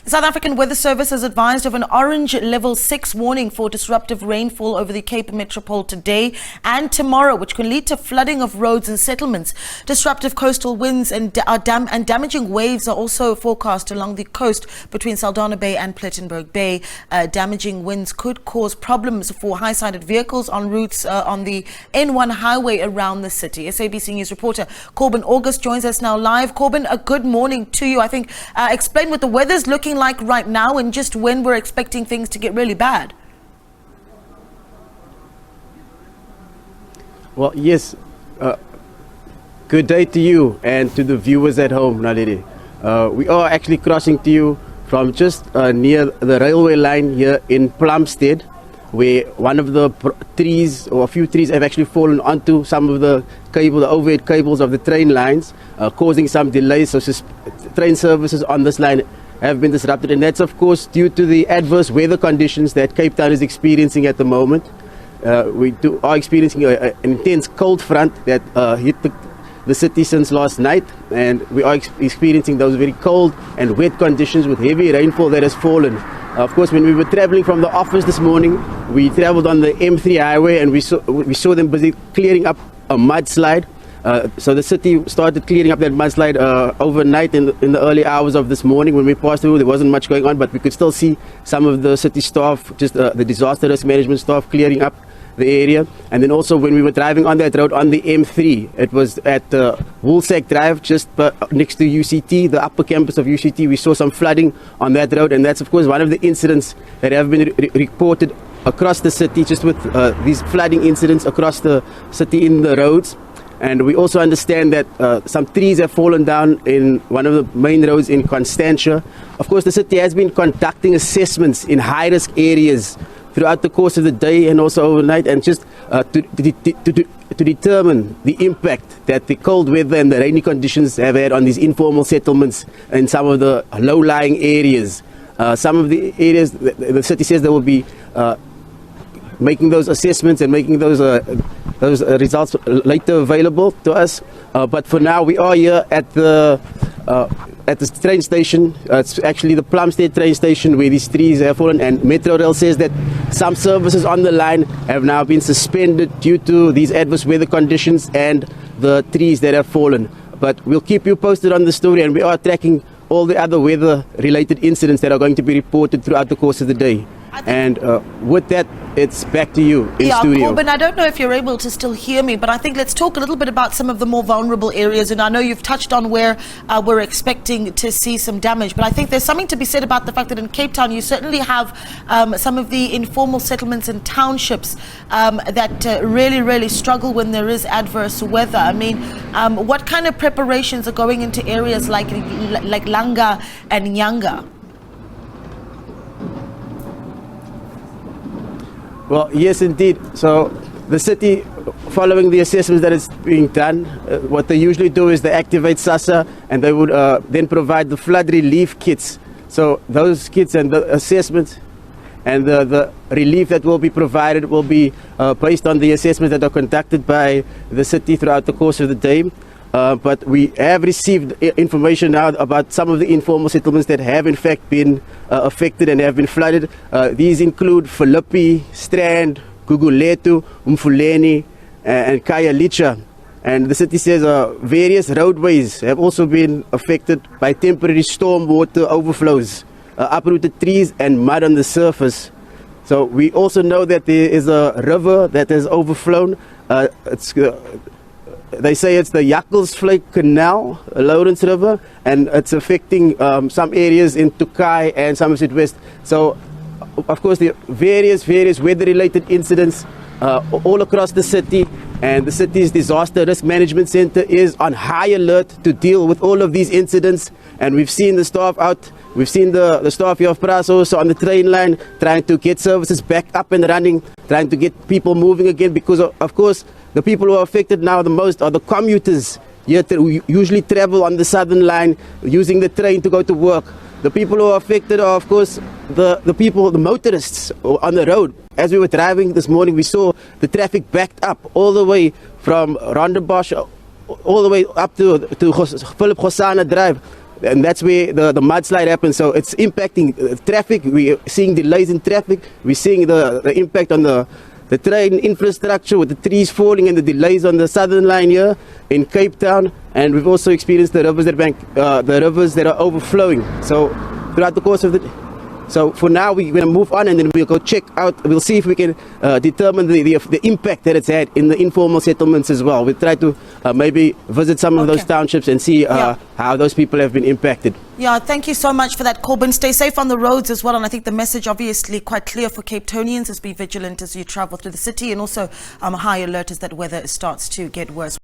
The South African Weather Service has advised of an orange level 6 warning for disruptive rainfall over the Cape Metropole today and tomorrow, which can lead to flooding of roads and settlements. Disruptive coastal winds and damaging waves are also forecast along the coast between Saldanha Bay and Plettenberg Bay. Damaging winds could cause problems for high-sided vehicles on routes on the N1 highway around the city. SABC News reporter Corbin August joins us now live. Corbin, a good morning to you. I think explain what the weather's looking like right now and just when we're expecting things to get really bad. Well, yes. Good day to you and to the viewers at home, Naledi. We are actually crossing to you from just near the railway line here in Plumstead, where one of the trees, or a few trees, have actually fallen onto some of the overhead cables of the train lines, causing some delays. So train services on this line have been disrupted, and that's of course due to the adverse weather conditions that Cape Town is experiencing at the moment. We are experiencing an intense cold front that hit the city since last night, and we are experiencing those very cold and wet conditions with heavy rainfall that has fallen. Of course, when we were traveling from the office this morning, we traveled on the M3 highway, and we saw them busy clearing up a mudslide. So the city started clearing up that mudslide overnight in the early hours of this morning. When we passed through, there wasn't much going on, but we could still see some of the city staff, just the disaster risk management staff, clearing up the area. And then also when we were driving on that road on the M3, it was at Woolsack Drive, just next to UCT, the upper campus of UCT. We saw some flooding on that road, and that's of course one of the incidents that have been reported across the city, just with these flooding incidents across the city in the roads. And we also understand that some trees have fallen down in one of the main roads in Constantia. Of course, the city has been conducting assessments in high-risk areas throughout the course of the day and also overnight, and just to determine the impact that the cold weather and the rainy conditions have had on these informal settlements in some of the low-lying areas. Some of the areas, the city says they will be making those assessments and making those results later available to us. But for now, we are here at the train station. It's actually the Plumstead train station where these trees have fallen, and Metro Rail says that some services on the line have now been suspended due to these adverse weather conditions and the trees that have fallen. But we'll keep you posted on the story, and we are tracking all the other weather-related incidents that are going to be reported throughout the course of the day. And with that, it's back to you in studio. Corbin, I don't know if you're able to still hear me, but I think let's talk a little bit about some of the more vulnerable areas. And I know you've touched on where we're expecting to see some damage, but I think there's something to be said about the fact that in Cape Town, you certainly have some of the informal settlements and townships that really struggle when there is adverse weather. I mean, what kind of preparations are going into areas like Langa and Nyanga? Well, yes, indeed. So the city, following the assessments that is being done, what they usually do is they activate SASSA, and they would then provide the flood relief kits. So those kits and the assessments and the relief that will be provided will be based on the assessments that are conducted by the city throughout the course of the day. But we have received information now about some of the informal settlements that have in fact been affected and have been flooded. These include Philippi, Strand, Guguletu, Umfuleni, and Khayelitsha. And the city says various roadways have also been affected by temporary storm water overflows, uprooted trees and mud on the surface. So we also know that there is a river that has overflown. They say it's the Jakkalsvlei Canal, Lawrence River, and it's affecting some areas in Tukai and Somerset West. So, of course, the various weather-related incidents all across the city, and the city's Disaster Risk Management Center is on high alert to deal with all of these incidents. And we've seen the staff out. We've seen the staff here of Praso on the train line trying to get services back up and running, trying to get people moving again, because, of course, the people who are affected now the most are the commuters here who usually travel on the southern line using the train to go to work. The people who are affected are, of course, the motorists on the road. As we were driving this morning, we saw the traffic backed up all the way from Rondebosch all the way up to Philip Gosana Drive. and that's where the mudslide happens. So it's impacting traffic. We're seeing delays in traffic. We're seeing the impact on the train infrastructure with the trees falling and the delays on the southern line here in Cape Town. And we've also experienced the rivers that are overflowing. So throughout the course of the So for now, we're going to move on, and then we'll go check out. We'll see if we can determine the impact that it's had in the informal settlements as well. We'll try to maybe visit some of those townships and see how those people have been impacted. Yeah, thank you so much for that, Corbin. Stay safe on the roads as well. And I think the message obviously quite clear for Cape Townians is be vigilant as you travel through the city, and also high alert as that weather starts to get worse.